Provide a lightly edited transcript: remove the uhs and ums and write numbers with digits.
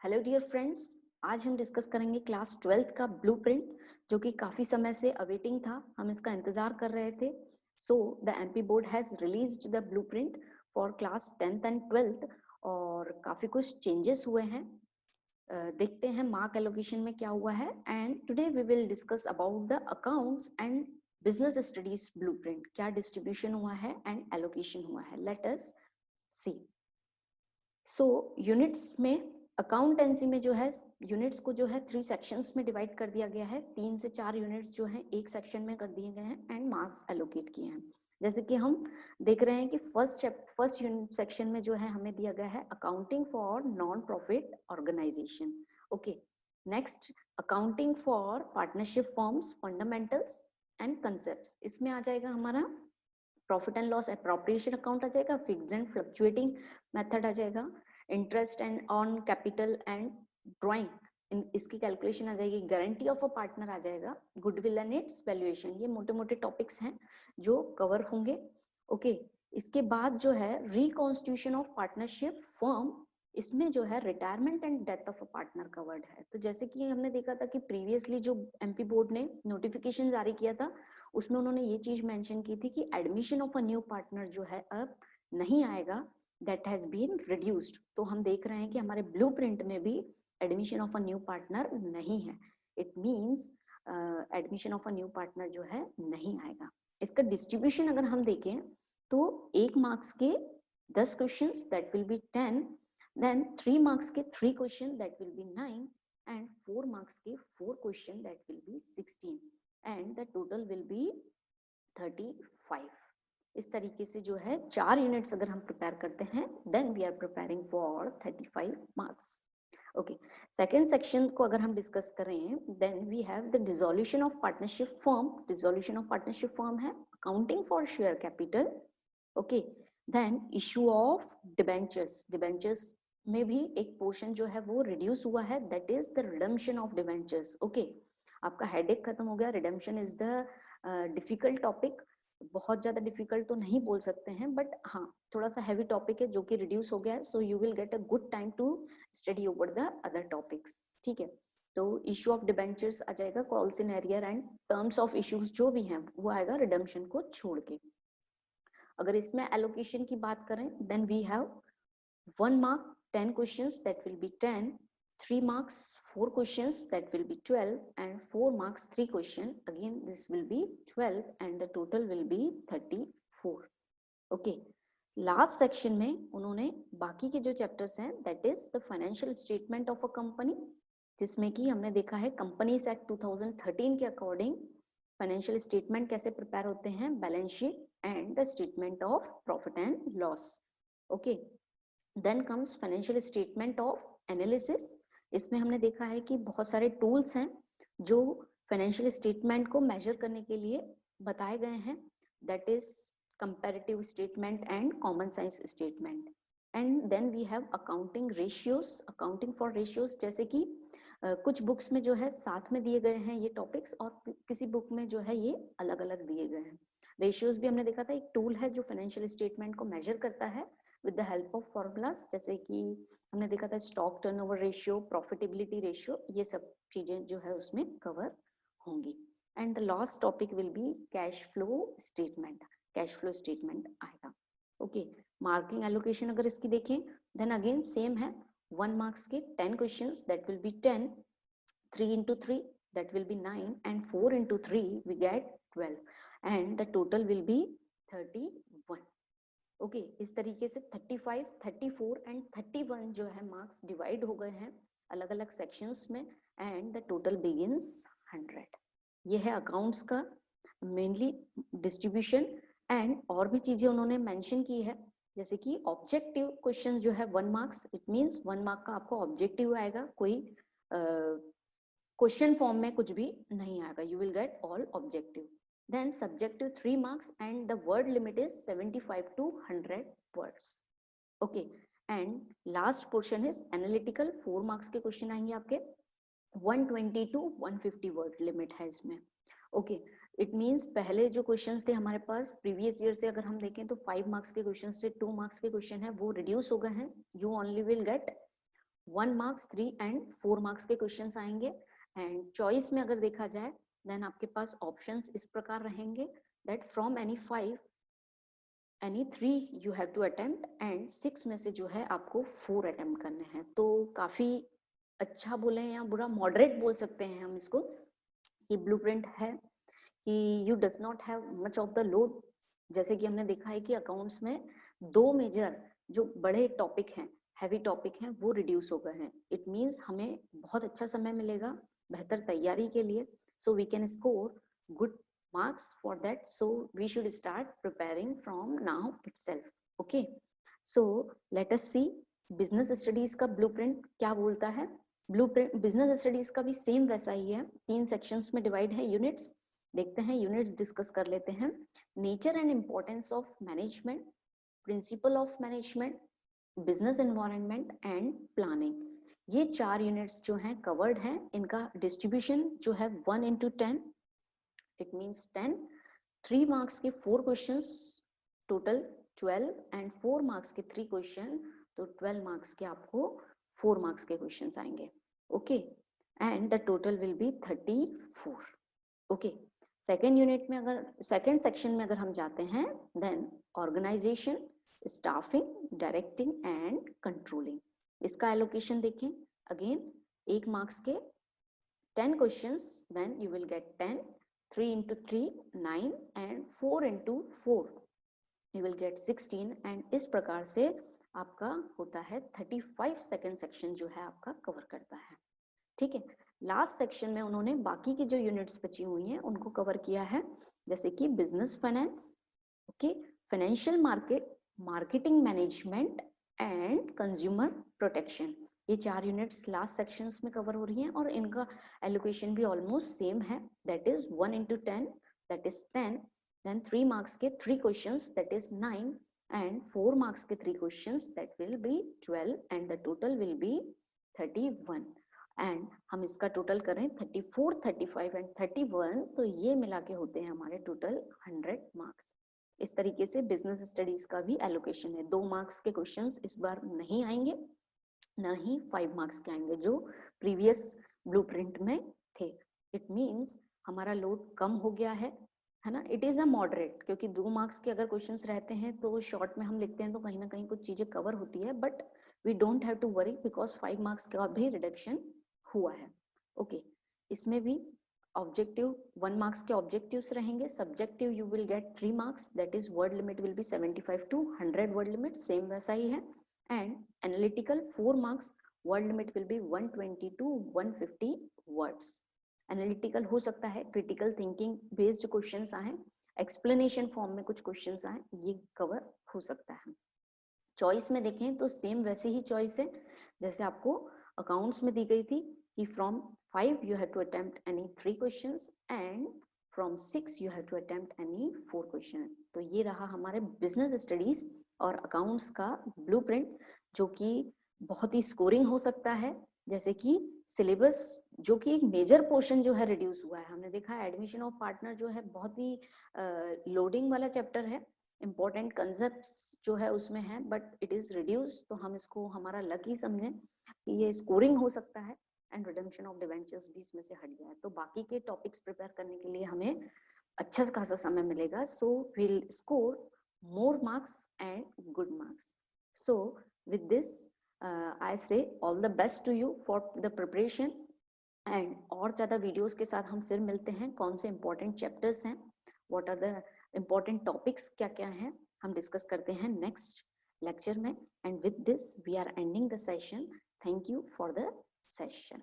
Hello dear friends, आज हम discuss करेंगे क्लास 12th का ब्लूप्रिंट जो कि काफ़ी समय से अवेटिंग था। हम इसका इंतज़ार कर रहे थे। So the MP board has released the blueprint for class 10th and 12th और काफ़ी कुछ चेंजेस हुए हैं। देखते हैं मार्क एलोकेशन में क्या हुआ है। And today we will discuss about the accounts and business studies blueprint, क्या डिस्ट्रीब्यूशन हुआ है एंड एलोकेशन हुआ है। Let us see. So units में अकाउंटेंसी में जो है यूनिट्स को जो है 3 सेक्शंस में डिवाइड कर दिया गया है। 3 से 4 यूनिट्स जो है एक सेक्शन में कर दिए गए हैं एंड मार्क्स एलोकेट किए हैं। जैसे कि हम देख रहे हैं कि फर्स्ट यूनिट सेक्शन में जो है हमें दिया गया है accounting for non profit organisation. Okay, next accounting for partnership forms, fundamentals and concepts. इसमें आ जाएगा हमारा profit and loss appropriation account आ जाएगा, फिक्स्ड एंड फ्लक्चुएटिंग मेथड आ जाएगा, interest and on capital and drawing इसकी कैलकुलेशन आ जाएगी, गारंटी ऑफ अ पार्टनर आ जाएगा, गुडविल एंड इट्स वैल्यूएशन। ये मोटे मोटे टॉपिक्स हैं जो कवर होंगे। ओके, इसके बाद जो है रिकॉन्स्टिट्यूशन ऑफ पार्टनरशिप फर्म, इसमें जो है retirement and death of a partner covered है। तो जैसे कि हमने देखा था कि प्रीवियसली जो एमपी बोर्ड ने नोटिफिकेशन जारी किया था उसमें उन्होंने ये चीज मेंशन की थी कि admission of a new partner जो है अब नहीं आएगा, दैट हैज बीन रिड्यूस्ड। तो हम देख रहे हैं कि हमारे ब्लूप्रिंट में भी admission of a new partner नहीं है। It means admission of a new partner जो है नहीं आएगा। इसका डिस्ट्रीब्यूशन अगर हम देखें तो 1 मार्क्स के 10 questions that will be 10, then 3 marks के 3 question that will be 9 and 4 marks के 4 question that will be 16 and the total will be 35। इस तरीके से जो है 4 यूनिट्स अगर हम प्रिपेयर करते हैं then we are preparing for 35 marks. Okay, second section को अगर हम डिस्कस करें then we have the dissolution of partnership firm. Dissolution of partnership firm है accounting for share capital. Okay, then issue of debentures. Debentures में भी एक portion जो है वो रिड्यूस हुआ है, that is the redemption of debentures. Okay, आपका हेडेक खत्म हो गया। Redemption is the difficult topic, बहुत ज्यादा डिफिकल्ट तो नहीं बोल सकते हैं बट हाँ थोड़ा सा हैवी टॉपिक है जो कि रिड्यूस हो गया है। So you will get a good time to study over the other topics. ठीक है, तो इशू ऑफ डिबेंचर्स आ जाएगा, calls in arrear and terms of issues जो भी हैं वो आएगा रिडम्पशन को छोड़ के। अगर इसमें एलोकेशन की बात करें then we have 1 mark 10 questions that will be 10, 3 marks 4 questions that will be 12 and 4 marks 3 question, again this will be 12 and the total will be 34. Okay, last section में उन्होंने बाकी के जो चैप्टर्स हैं that is the financial statement of a company, जिसमें कि हमने देखा है कंपनीज एक्ट 2013 के अकॉर्डिंग फाइनेंशियल स्टेटमेंट कैसे प्रिपेयर होते हैं, balance sheet and the statement of profit and loss. Okay, then comes financial statement of analysis. इसमें हमने देखा है कि बहुत सारे टूल्स हैं जो फाइनेंशियल स्टेटमेंट को मेजर करने के लिए बताए गए हैं, that is comparative statement and common science statement. And then we have accounting ratios, accounting for ratios, जैसे कि कुछ बुक्स में जो है साथ में दिए गए हैं ये टॉपिक्स और किसी बुक में जो है ये अलग अलग दिए गए हैं। रेशियोज भी हमने देखा था एक टूल है जो फाइनेंशियल स्टेटमेंट को मेजर करता है with the help of formulas, जैसे कि हमने देखा था stock turnover ratio, profitability ratio, ये सब चीजें जो है उसमें कवर होंगी। And the last topic will be cash flow statement, cash flow statement आएगा। ओके, मार्किंग एलोकेशन अगर इसकी देखें देन अगेन सेम है, 1 मार्क्स के 10 questions that will be 10, 3 into 3 that will be 9 and 4 into 3 we get 12 and the total will be 31. Okay, इस तरीके से 35, 34 and 31 जो है मार्क्स डिवाइड हो गए हैं अलग अलग सेक्शंस में एंड द टोटल बिगिंस 100। ये है अकाउंट्स का मेनली डिस्ट्रीब्यूशन। एंड और भी चीजें उन्होंने मेंशन की है, जैसे कि ऑब्जेक्टिव क्वेश्चन जो है 1 मार्क्स, इट मींस 1 मार्क का आपको ऑब्जेक्टिव आएगा, कोई क्वेश्चन फॉर्म में कुछ भी नहीं आएगा, you will get all objective. Then subjective 3 marks and the word limit is 75 to 100 words. Okay, and last portion is analytical, 4 marks के क्वेश्चन आएंगे आपके, 120 to 150 वर्ड लिमिट है इसमें। ओके, इट मींस पहले जो क्वेश्चंस थे हमारे पास प्रीवियस ईयर से अगर हम देखें तो 5 मार्क्स के क्वेश्चन से 2 मार्क्स के क्वेश्चन है वो रिड्यूस हो गए हैं, you only will get 1 marks 3 and 4 marks के क्वेश्चंस आएंगे। एंड चॉइस में अगर देखा जाए देन आपके पास ऑप्शंस इस प्रकार रहेंगे that from any 5 any 3 you have to attempt and 6 में से जो है आपको 4 अटेम्प्ट करने हैं। तो काफी अच्छा बोले या बुरा, मॉडरेट बोल सकते हैं हम इसको, ये ब्लूप्रिंट है कि you does not have much of the load. जैसे कि हमने देखा है कि अकाउंट्स में 2 मेजर जो बड़े टॉपिक हैं, हैवी टॉपिक हैं, वो रिड्यूस हो गए हैं। इट मीन्स हमें बहुत अच्छा समय मिलेगा बेहतर तैयारी के लिए। So we can score good marks for that, so we should start preparing from now itself. Okay, so let us see business studies का blueprint क्या बोलता है। blueprint business studies का भी सेम वैसा ही है, 3 sections में डिवाइड है यूनिट्स। देखते हैं यूनिट्स डिस्कस कर लेते हैं। Nature and importance of management, principle of management, business environment and planning. ये 4 यूनिट्स जो हैं कवर्ड हैं। इनका डिस्ट्रीब्यूशन जो है 1 into 10, it means 10, 3 marks के 4 questions, total 12 and 4 marks के 3 question, तो 12 marks के आपको 4 marks के questions आएंगे। okay, and the total will be 34. okay, second unit में अगर second section में अगर हम जाते हैं then organization, staffing, directing and controlling। इसका allocation देखें again, 1 marks के 10 questions, then you will get 10, 3 into 3 9 and 4 into 4 you will get 16 and इस प्रकार से आपका होता है 35 सेकेंड सेक्शन जो है आपका कवर करता है। ठीक है, लास्ट सेक्शन में उन्होंने बाकी की जो यूनिट्स बची हुई हैं उनको कवर किया है, जैसे कि business finance, okay, financial market, marketing management and consumer protection. ये 4 यूनिट्स लास्ट सेक्शंस में कवर हो रही हैं और इनका एलोकेशन भी ऑलमोस्ट सेम है, that is 1 into 10, that is 10, then 3 marks के 3 questions, that is 9 and 4 marks के 3 questions, that will be 12 and the total will be 31। And हम इसका टोटल करें 34, 35 एंड 31, तो ये मिला के होते हैं हमारे टोटल 100 मार्क्स। इस तरीके से बिजनेस स्टडीज का भी एलोकेशन है। 2 मार्क्स के क्वेश्चंस इस बार नहीं आएंगे, ना ही 5 मार्क्स के आएंगे जो प्रीवियस ब्लूप्रिंट में थे। इट मींस हमारा लोड कम हो गया है ना। इट इज अ मॉडरेट, क्योंकि 2 मार्क्स के अगर क्वेश्चंस रहते हैं तो शॉर्ट में हम लिखते हैं तो कहीं ना कहीं कुछ चीजें कवर होती है, but we don't have to worry because 5 marks का भी रिडक्शन हुआ है। ओके, इसमें भी ऑब्जेक्टिव 1 मार्क्स के ऑब्जेक्टिव्स रहेंगे। Subjective you will get 3 marks, that is word limit will be 75 to 100 word limit, same वैसा ही है। And analytical 4 marks, word limit will be 120 to 150 words. Analytical हो सकता है क्रिटिकल थिंकिंग बेस्ड क्वेश्चंस आए, explanation form में कुछ questions आए, ये कवर हो सकता है। चॉइस में देखें तो सेम वैसे ही चॉइस है जैसे आपको अकाउंट्स में दी गई थी कि from 5 you have to attempt any 3 questions and from 6 you have to attempt any 4 questions। तो ये रहा हमारे बिजनेस स्टडीज और अकाउंट्स का ब्लूप्रिंट, जो कि बहुत ही स्कोरिंग हो सकता है। जैसे कि सिलेबस जो कि एक मेजर पोर्शन जो है रिड्यूस हुआ है, हमने देखा है एडमिशन ऑफ पार्टनर जो है बहुत ही लोडिंग वाला चैप्टर है, इम्पोर्टेंट कंसेप्ट्स जो है उसमें है, बट इट इज रिड्यूस। तो हम इसको हमारा लक ही समझें कि ये स्कोरिंग हो सकता है एंड रिडम्पशन ऑफ डिवेंचर्स भी इसमें से हट गया है। तो बाकी के टॉपिक्स प्रिपेयर करने के लिए हमें अच्छा खासा समय मिलेगा, so will score more marks and good marks. So with this I say all the best to you for the preparation and और ज्यादा वीडियोस के साथ हम फिर मिलते हैं। कौन से इंपॉर्टेंट चैप्टर्स हैं, what are the important topics क्या क्या हैं, हम डिस्कस करते हैं नेक्स्ट लेक्चर में। And with this we are ending the session. Thank you for the session।